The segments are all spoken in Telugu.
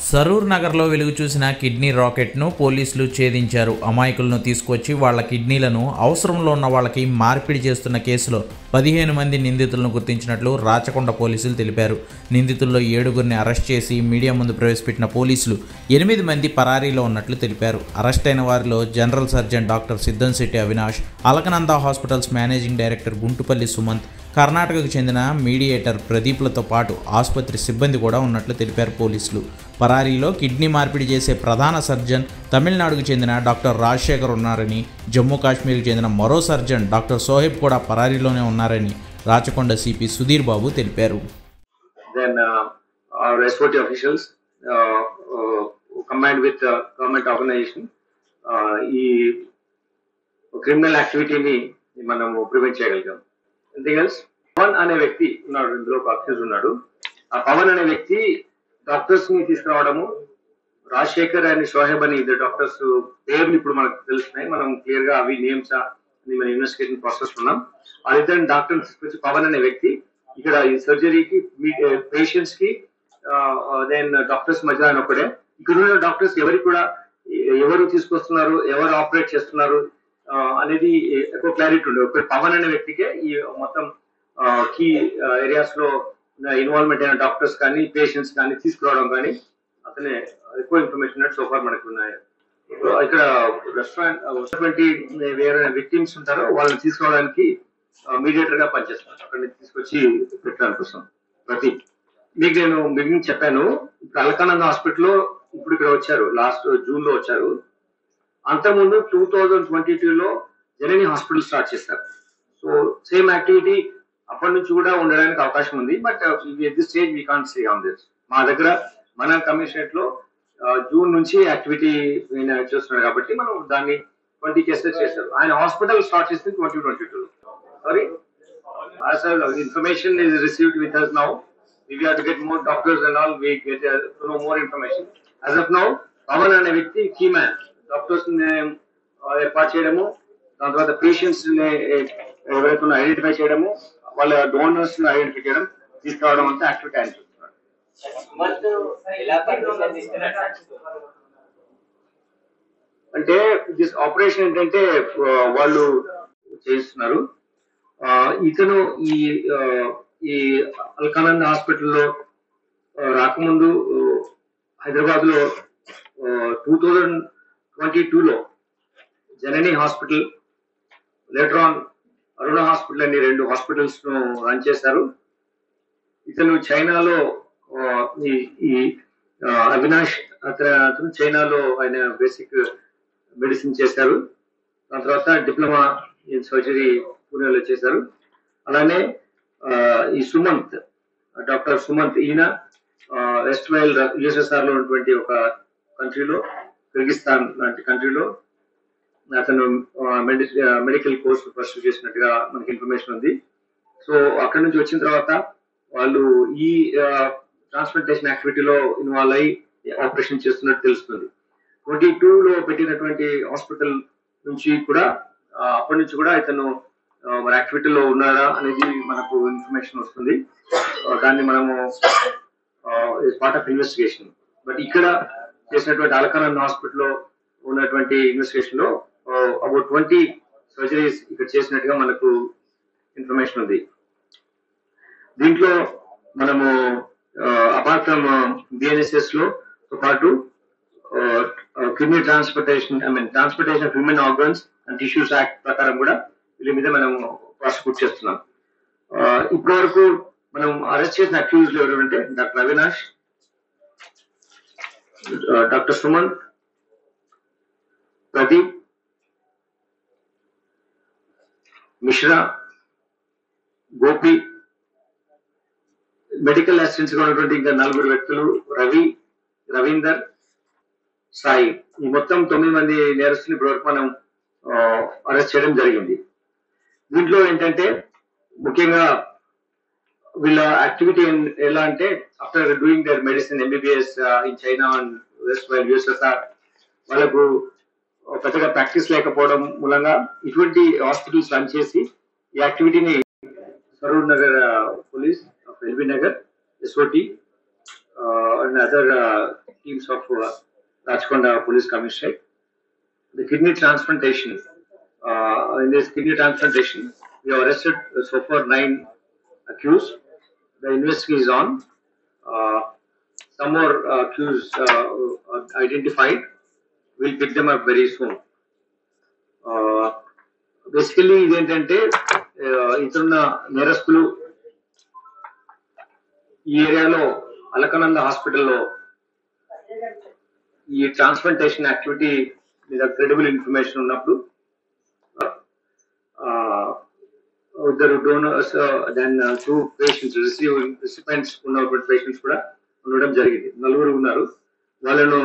సరూర్ నగర్లో వెలుగు చూసిన కిడ్నీ రాకెట్ను పోలీసులు ఛేదించారు. అమాయకులను తీసుకొచ్చి వాళ్ల కిడ్నీలను అవసరంలో ఉన్న వాళ్ళకి మార్పిడి చేస్తున్న కేసులో 15 మంది నిందితులను గుర్తించినట్లు రాచకొండ పోలీసులు తెలిపారు. నిందితుల్లో 7గురిని అరెస్ట్ చేసి మీడియా ముందు ప్రవేశపెట్టిన పోలీసులు 8 మంది పరారీలో ఉన్నట్లు తెలిపారు. అరెస్ట్ అయిన వారిలో general surgeon doctor Siddhamsetti Avinash, Alakananda hospitals managing director Guntupalli Sumanth, కర్ణాటకకు చెందిన మీడియేటర్ ప్రదీప్లతో పాటు ఆసుపత్రి సిబ్బంది కూడా ఉన్నట్లు తెలిపారు పోలీసులు. పరారీలో కిడ్నీ మార్పిడి చేసే ప్రధాన సర్జన్ తమిళనాడుకు చెందిన డాక్టర్ రాజశేఖర్ ఉన్నారని, జమ్మూ కాశ్మీర్కు చెందిన మరో సర్జన్ డాక్టర్ సోహెబ్ కూడా పరారీలోనే ఉన్నారని రాచకొండ సిపి సుధీర్ బాబు తెలిపారు. క్రిమినల్ యాక్టివిటీని మనము ప్రివెంట్ చేయగలిగాం. పవన్ అనే వ్యక్తి ఉన్నాడు, ఇందులో ఒక అక్యూజ్ ఉన్నాడు. ఆ పవన్ అనే వ్యక్తి డాక్టర్స్ ని తీసుకురావడము, రాజశేఖర్ అండ్ షోహెబ్ అని ఇద్దరు డాక్టర్స్ పేర్లు ఇప్పుడు మనకు తెలుస్తున్నాయి. మనం క్లియర్ గా అవి నేమ్స్ అని మన ఇన్వెస్టిగేషన్ ప్రాసెస్ ఉన్నాం. వాళ్ళిద్దరు డాక్టర్ తీసుకొచ్చి పవన్ అనే వ్యక్తి ఇక్కడ ఈ సర్జరీకి పేషెంట్స్ కి దెన్ డాక్టర్స్ మధ్య ఆయన ఒకడే. ఇక్కడ ఉన్న డాక్టర్స్ ఎవరు తీసుకొస్తున్నారు, ఎవరు ఆపరేట్ చేస్తున్నారు అనేది ఎక్కువ క్లారిటీ ఉండదు. ఒక పవన్ అనే వ్యక్తికే ఈ మొత్తం కీ ఏరియాస్ లో ఇన్వాల్వ్మెంట్ అయిన డాక్టర్స్ కానీ పేషెంట్స్ కానీ తీసుకురావడం కానీ అతనే ఎక్కువ ఇన్ఫర్మేషన్ సోఫార్ మనకు ఉన్నాయి. ఇక్కడ రెస్టారెంట్ వేరే విక్టిమ్స్ ఉంటారో వాళ్ళని తీసుకురావడానికి మీడియేటర్ గా పనిచేస్తున్నారు. అక్కడ నుంచి తీసుకొచ్చి పెట్టడానికి కోసం మీకు నేను బిగినింగ్ చెప్పాను. ఇప్పుడు అలకానంద హాస్పిటల్లో ఇప్పుడు ఇక్కడ వచ్చారు, లాస్ట్ జూన్ లో వచ్చారు. అంతకుముందు 2022లో జనని హాస్పిటల్ స్టార్ట్ చేస్తారు. సో సేమ్ యాక్టివిటీ అప్పటి నుంచి కూడా ఉండడానికి అవకాశం ఉంది. But at this stage we can't say on this. మా దగ్గర మన కమిషనరేట్ లో జూన్ నుంచి యాక్టివిటీ చేస్తున్నారు కాబట్టి మనం దాన్ని 20 కేసెస్ చేశారు. ఆయన హాస్పిటల్ స్టార్ట్ చేసింది 2022. Sorry, information is received with us now. We have to get more doctors and all. We get to know more information. As of now, Pawan అనే వ్యక్తి కీ మ్యాన్. డాక్టర్స్ ఏర్పాటు చేయడము, దాని తర్వాత పేషెంట్స్ ఎవరైతే ఐడెంటిఫై చేయడము, వాళ్ళ డోనర్స్ ఐడెంటిఫై చేయడం, తీసుకురావడం అంతా యాక్టివిటీ ఆయన చూస్తున్నారు. అంటే దిస్ ఆపరేషన్ ఏంటంటే వాళ్ళు చేస్తున్నారు. ఇతను ఈ అల్కానంద హాస్పిటల్లో రాకముందు హైదరాబాద్ లో 2022లో Janani hospital, later on Aruna hospital అని 2 హాస్పిటల్స్ ను రన్ చేశారు. ఇతను చైనాలో ఈ అవినాష్ అతను చైనాలో ఆయన బేసిక్ మెడిసిన్ చేశారు. దాని తర్వాత డిప్లొమా ఇన్ సర్జరీ పూణేలో చేశారు. అలానే ఈ సుమంత్, డాక్టర్ సుమంత్, ఈయన వెస్ట్ వైల్ యుఎస్ఎస్ఆర్ లో ఉన్నటువంటి ఒక కంట్రీలో, కిర్గిస్తాన్ లాంటి కంట్రీలో అతను మెడికల్ కోర్స్ పర్సూ చేసినట్టుగా మనకి ఇన్ఫర్మేషన్ ఉంది. సో అక్కడి నుంచి వచ్చిన తర్వాత వాళ్ళు ఈ ట్రాన్స్ప్లాంటేషన్ యాక్టివిటీలో ఇన్వాల్వ్ అయ్యి ఆపరేషన్ చేస్తున్నట్టు తెలుస్తుంది. 22లో పెట్టినటువంటి హాస్పిటల్ నుంచి కూడా అప్పటి నుంచి కూడా ఇతను మన యాక్టివిటీలో ఉన్నారా అనేది మనకు ఇన్ఫర్మేషన్ వస్తుంది. దాన్ని మనము పార్ట్ ఆఫ్ ఇన్వెస్టిగేషన్. బట్ ఇక్కడ చేసినటువంటి అలకానంద హాస్పిటల్లో ఉన్నటువంటి ఇన్వెస్టిగేషన్ లో అబౌట్ 20 సర్జరీస్ ఇక్కడ చేసినట్టుగా మనకు ఇన్ఫర్మేషన్ ఉంది. దీంట్లో మనము అపార్ట్ ఫ్రమ్ బిఎన్ఎస్ఎస్ లో పాటు kidney transportation of human organs and tissues act ప్రకారం కూడా వీళ్ళ మీద మనం ప్రాసిక్యూట్ చేస్తున్నాం. ఇప్పటి వరకు మనం అరెస్ట్ చేసిన అక్యూజ్డ్ ఎవరంటే doctor Avinash, doctor Suman, Pradeep, Mishra, Gopi, medical assistants గా ఉన్నటువంటి ఇంకా 4 వ్యక్తులు, రవి, రవీందర్, సాయి. ఈ మొత్తం 9 మంది నేరస్తులు ఇప్పటివరకు మనం అరెస్ట్ చేయడం జరిగింది. దీంట్లో ఏంటంటే ముఖ్యంగా వీళ్ళ యాక్టివిటీ ఎలా అంటే, after doing their medicine MBBS in China and west while USSR, వాళ్ళకు పెద్దగా ప్రాక్టీస్ లేకపోవడం మూలంగా ఇటువంటి హాస్పిటల్స్ రన్ చేసి ఈ యాక్టివిటీని Saroor Nagar police of LB Nagar, SOT, and other teams of Rachkonda Police Commissionerate. The kidney transplantation. In this kidney transplantation, we have arrested so far 9 accused. The investigation is on. Some more accused identified. We'll pick them up very soon. Basically ఇదేంటంటే ఇతరున్న నేరస్తులు ఈ ఏరియాలో అలకానంద హాస్పిటల్లో ఈ ట్రాన్స్ప్లాంటేషన్ యాక్టివిటీ మీద క్రెడిబుల్ ఇన్ఫర్మేషన్ ఉన్నప్పుడు ఇద్దరు డోనర్స్ దెన్ 2 పేషెంట్స్ రిసిపెంట్స్ ఉన్నటువంటి పేషెంట్స్ కూడా ఉండడం జరిగింది. 4 ఉన్నారు. వాళ్ళను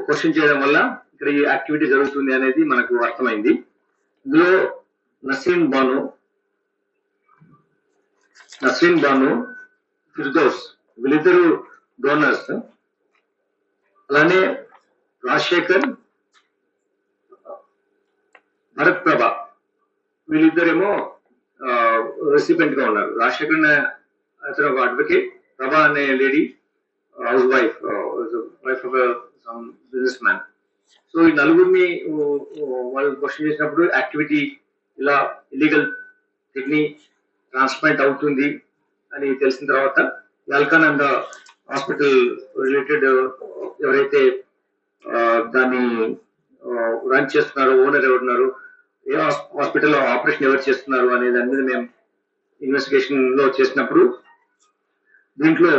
క్వశ్చన్ చేయడం వల్ల ఇక్కడ ఈ యాక్టివిటీ జరుగుతుంది అనేది మనకు అర్థమైంది. ఇందులో నసీన్ బాను ఫిర్దోస్ వీళ్ళిద్దరు డోనర్స్. అలానే రాజశేఖర్, భరత్ ప్రభ వీళ్ళిద్దరేమో రెసిపెంట్ గా ఉన్నారు. రాజశేఖర్ అతను ఒక అడ్వకేట్, ప్రభ అనే lady house wife of some business man. So ఈ 4 వాళ్ళు క్వశ్చన్ చేసినప్పుడు యాక్టివిటీ ఇలా ఇల్లీగల్ కిడ్నీ ట్రాన్స్ప్లాంట్ అవుతుంది అని తెలిసిన తర్వాత అల్కానంద హాస్పిటల్ రిలేటెడ్ ఎవరైతే దాన్ని రన్ చేస్తున్నారో, ఓనర్ ఎవరున్నారు, ఏ హాస్పిటల్ ఆపరేషన్ ఎవరు చేస్తున్నారు అనే దాని మీద మేము ఇన్వెస్టిగేషన్ లో చేసినప్పుడు దీంట్లో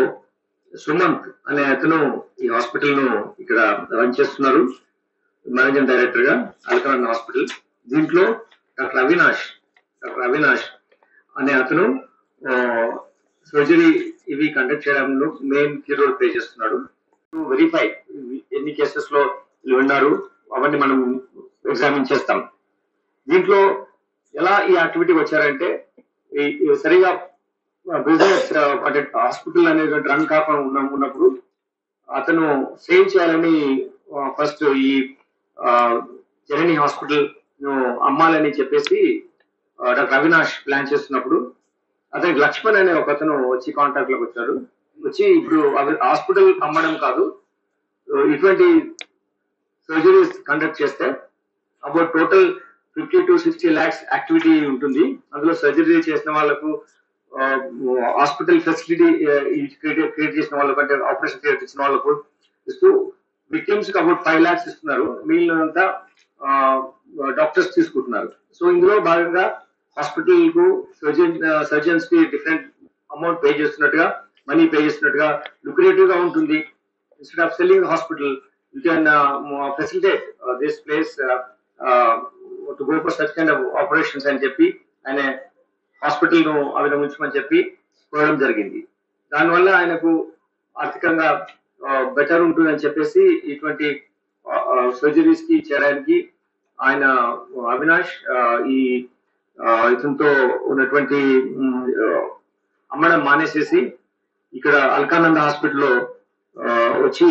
సుమంత్ అనే అతను ఈ హాస్పిటల్ ను ఇక్కడ రన్ చేస్తున్నారు, మేనేజింగ్ డైరెక్టర్ గా అల్కానంద హాస్పిటల్. దీంట్లో డాక్టర్ అవినాష్ అనే అతను సర్జరీ ఇవి కండక్ట్ చేయడంలో మెయిన్ కీ రోల్ ప్లే చేస్తున్నాడు. వెరిఫై ఎన్ని కేసెస్ లో వీళ్ళు ఉన్నారు అవన్నీ మనం ఎగ్జామిన్ చేస్తాం. దీంట్లో ఎలా ఈ యాక్టివిటీ వచ్చారంటే సరిగా బిజినెస్ అంటే హాస్పిటల్ అనేది రన్ కాకుండా ఉన్నప్పుడు అతను సేల్ చేయాలని ఫస్ట్ ఈ జనని హాస్పిటల్ అమ్మాలని చెప్పేసి డాక్టర్ అవినాష్ ప్లాన్ చేస్తున్నప్పుడు అతనికి లక్ష్మణ్ అనే ఒక అతను వచ్చి కాంటాక్ట్ లోకి వచ్చారు. వచ్చి ఇప్పుడు హాస్పిటల్ అమ్మడం కాదు, ఇటువంటి సర్జరీస్ కండక్ట్ చేస్తే about total 50 to 60 lakhs activity ఉంటుంది. అందులో సర్జరీ చేసిన వాళ్ళకు, హాస్పిటల్ ఫెసిలిటీ క్రియేట్ చేసిన వాళ్ళకు, అంటే ఆపరేషన్ క్రియేట్ చేసిన వాళ్ళకు ఇస్తూ విక్టిమ్స్ కి అబౌట్ 5 lakhs ఇస్తున్నారు. మిగిలినంతా డాక్టర్స్ తీసుకుంటున్నారు. సో ఇందులో భాగంగా హాస్పిటల్ కు సర్జన్స్ కి డిఫరెంట్ అమౌంట్ పే చేస్తున్నట్టుగా, మనీ పే చేస్తున్నట్టుగా, లుక్రేటివ్ గా ఉంటుంది. Instead of selling hospital you can facilitate this place to go for such kind of operations అని చెప్పి ఆయన హాస్పిటల్ ను అవి ఉంచమని చెప్పి కోరడం జరిగింది. దానివల్ల ఆయనకు ఆర్థికంగా బెటర్ ఉంటుందని చెప్పేసి ఇటువంటి సర్జరీస్ కి చేయడానికి ఆయన అవినాష్ ఈ ఇతనితో ఉన్నటువంటి అమ్మడం మానేసేసి ఇక్కడ అల్కానంద హాస్పిటల్లో వచ్చి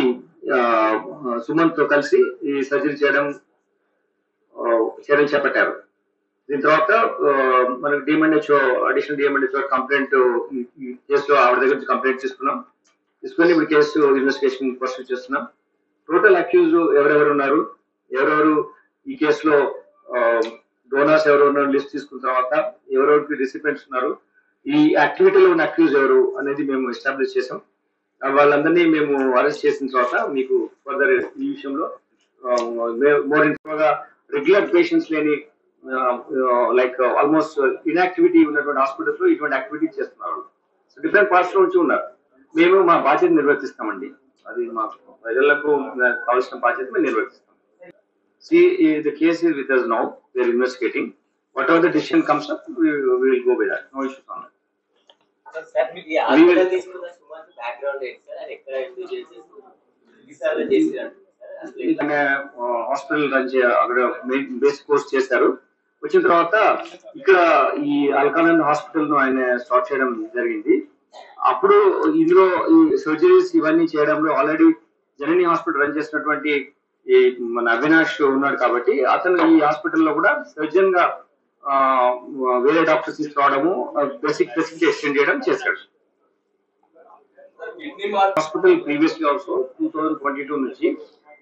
సుమంత్ తో కలిసి ఈ సర్జరీ చేయడం చర్యలు చేపట్టారు. దీని తర్వాత మనకు డిఎంఎన్హెచ్ఓ అడిషనల్ డిఎంఎన్హెచ్ఓ కంప్లైంట్ ఈ కేసులో ఆవిడ దగ్గర నుంచి కంప్లైంట్ తీసుకొని ఇప్పుడు కేసు ఇన్వెస్టిగేషన్ ప్రొసీడ్ చేస్తున్నాం. టోటల్ అక్యూజ్ ఎవరెవరు ఉన్నారు, ఎవరెవరు ఈ కేసులో డోనర్స్ ఎవరు ఉన్నారు లిస్ట్ తీసుకున్న తర్వాత ఎవరెవరికి రిసిపెంట్స్ ఉన్నారు, ఈ యాక్టివిటీలో ఉన్న అక్యూజ్ ఎవరు అనేది మేము ఎస్టాబ్లిష్ చేసాం. వాళ్ళందరినీ మేము అరెస్ట్ చేసిన తర్వాత మీకు ఫర్దర్ ఈ విషయంలో మోర్ ఇన్ఫోగా రెగ్యులర్ పేషెంట్స్ లేని లైక్ ఆల్మోస్ట్ ఇన్యాక్టివిటీ ఉన్నటువంటి హాస్పిటల్స్ లో ఇటువంటి యాక్టివిటీ చేస్తున్నారు. సో డిఫరెంట్ పార్ట్స్ లో నుంచి ఉన్నారు. మేము మా బాధ్యత నిర్వర్తిస్తామండి. అది మా ప్రజలకు కావాల్సిన బాధ్యత మేము నిర్వర్తిస్తాం. See, the case is with us now. We are investigating. Whatever the decision comes up, we will go with that. No issues on that. Sir, we hospital తీసుకున్న సుమంత్ బ్యాక్గ్రౌండ్ ఏంటి సార్? అది ఎక్కడ ఇండివిజువల్ చేస్తున్నారు? హాస్పిటల్ రన్ అక్కడ బేసిక్ కోర్స్ చేశారు. వచ్చిన తర్వాత ఇక్కడ ఈ అల్కానంద్ హాస్పిటల్ ను ఆయన స్టార్ట్ చేయడం జరిగింది. అప్పుడు ఇందులో ఈ సర్జరీస్ ఇవన్నీ చేయడంలో ఆల్రెడీ జనని హాస్పిటల్ రన్ చేసినటువంటి ఈ మన అవినాష్ ఉన్నాడు కాబట్టి అతను ఈ హాస్పిటల్లో కూడా సర్జన్ గా వేరే డాక్టర్స్ తీసుకురావడము, బేసిక్ ఫెసిలిటీ ఎక్స్టెండ్ చేయడం చేశాడు. హాస్పిటల్ ప్రీవియస్లీ ఆల్సో 2022 నుంచి,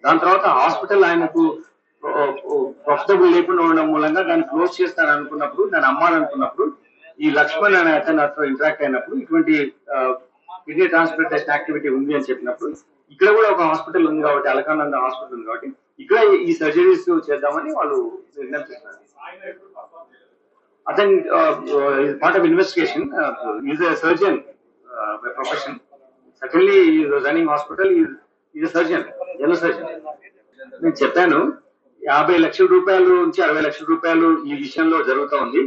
దాని తర్వాత హాస్పిటల్ ఆయనకు ప్రొఫిటబుల్ లేకుండా ఉండడం మూలంగా దాన్ని క్లోజ్ చేస్తాను అనుకున్నప్పుడు, దాన్ని అమ్మాలనుకున్నప్పుడు ఈ లక్ష్మణ్ అనే అతను అతను ఇంటరాక్ట్ అయినప్పుడు ఇటువంటి కిడ్నీ ట్రాన్స్ప్లాంటేషన్ యాక్టివిటీ ఉంది అని చెప్పినప్పుడు, ఇక్కడ కూడా ఒక హాస్పిటల్ ఉంది కాబట్టి, అలకానంద హాస్పిటల్ ఉంది కాబట్టి ఇక్కడ ఈ సర్జరీస్ చేద్దామని వాళ్ళు నిర్ణయం చేస్తున్నారు. అతను part of investigation, is a surgeon by profession. Secondly is running hospital, is a surgeon, general surgeon. నేను చెప్పాను 50 లక్షల రూపాయలు నుంచి 60 లక్షల రూపాయలు ఈ విషయంలో జరుగుతూ ఉంది.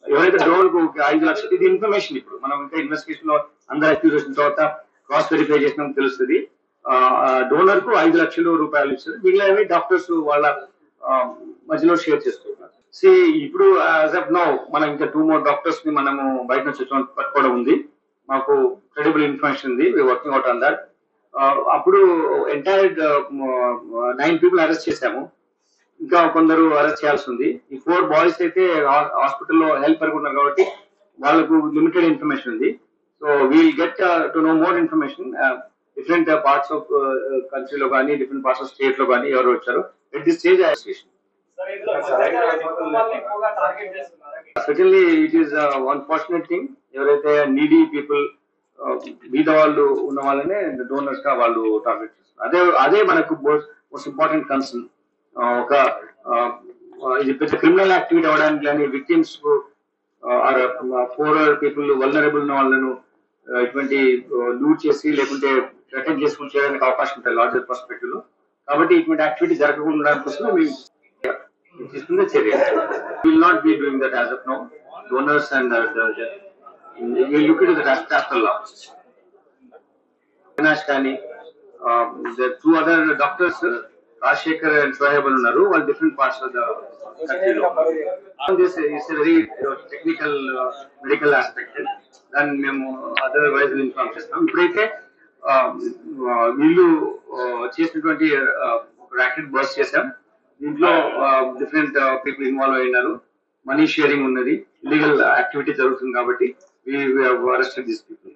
ఎవరైతే డోనర్ కు 5 లక్షలు, ఇది ఇన్ఫర్మేషన్ ఇప్పుడు మనం ఇంకా ఇన్వెస్టిగేషన్ లో అందరు అక్యూజేషన్ తర్వాత క్రాస్ వెరిఫై చేసినాం తెలుస్తుంది. డోనర్ కు 5 లక్షల రూపాయలు ఇచ్చారు, మిగిలినవి డాక్టర్స్ వాళ్ళ మధ్యలో షేర్ చేసుకుంటున్నారు. ఇప్పుడు యాజ్ ఆఫ్ నౌ మనం ఇంకా 2 more డాక్టర్స్ ని మనము బయట నుంచి పట్టుకోవడం ఉంది. మాకు క్రెడిబుల్ ఇన్ఫర్మేషన్ ఉంది, వర్కింగ్ అవుట్ ఆన్ దాట్. అప్పుడు ఎంటైర్ 9 people అరెస్ట్ చేశాము, ఇంకా కొందరు అరెస్ట్ చేయాల్సి ఉంది. ఈ 4 boys అయితే హాస్పిటల్లో హెల్పర్ ఉన్నారు కాబట్టి వాళ్ళకు లిమిటెడ్ ఇన్ఫర్మేషన్ ఉంది. So we'll get to know more information. Different parts of కంట్రీలో కానీ, డిఫరెంట్ పార్ట్స్ ఆఫ్ స్టేట్ లో కానీ ఎవరు వచ్చారు at this stage association. Secondly it is unfortunate thing, ఎవరైతే నీడీ పీపుల్, బీద వాళ్ళు ఉన్న వాళ్ళనే డోనర్స్ గా వాళ్ళు టార్గెట్ చేస్తారు. అదే మనకు మోస్ట్ ఇంపార్టెంట్ కన్సర్న్. ఒక ఇది పెద్ద క్రిమినల్ యాక్టివిటీ అవ్వడానికి కానీ, విక్టిమ్స్ పూర్ పీపుల్, వల్నరబుల్ ఉన్న వాళ్ళను ఇటువంటి లూట్ చేసి లేకుంటే అటెండ్ చేసుకుని చేయడానికి అవకాశం ఉంటాయి లార్జర్ పర్స్పెక్టివ్ లో. కాబట్టి ఇటువంటి యాక్టివిటీ జరగకుండా కోసం మేము తీసుకునే చర్య. Will not be doing that as of now. Donors and will look it that after law. Avinash కానీ, 2 other doctors Rajasekhar and Sohaib ఉన్నారు, వాళ్ళు డిఫరెంట్ పార్ట్స్ ఆఫ్ ద కంట్రీలో. This is very technical medical aspect, దాన్ని మేము అదర్వైజ్ ఇన్ఫార్మ్ చేస్తాం. ఇప్పుడైతే వీళ్ళు చేసినటువంటి ర్యాకెట్ బర్స్ట్ చేశాం, దీంట్లో డిఫరెంట్ పీపుల్ ఇన్వాల్వ్ అయినారు, మనీ షేరింగ్ ఉన్నది, లీగల్ యాక్టివిటీ జరుగుతుంది కాబట్టి we have arrested these people.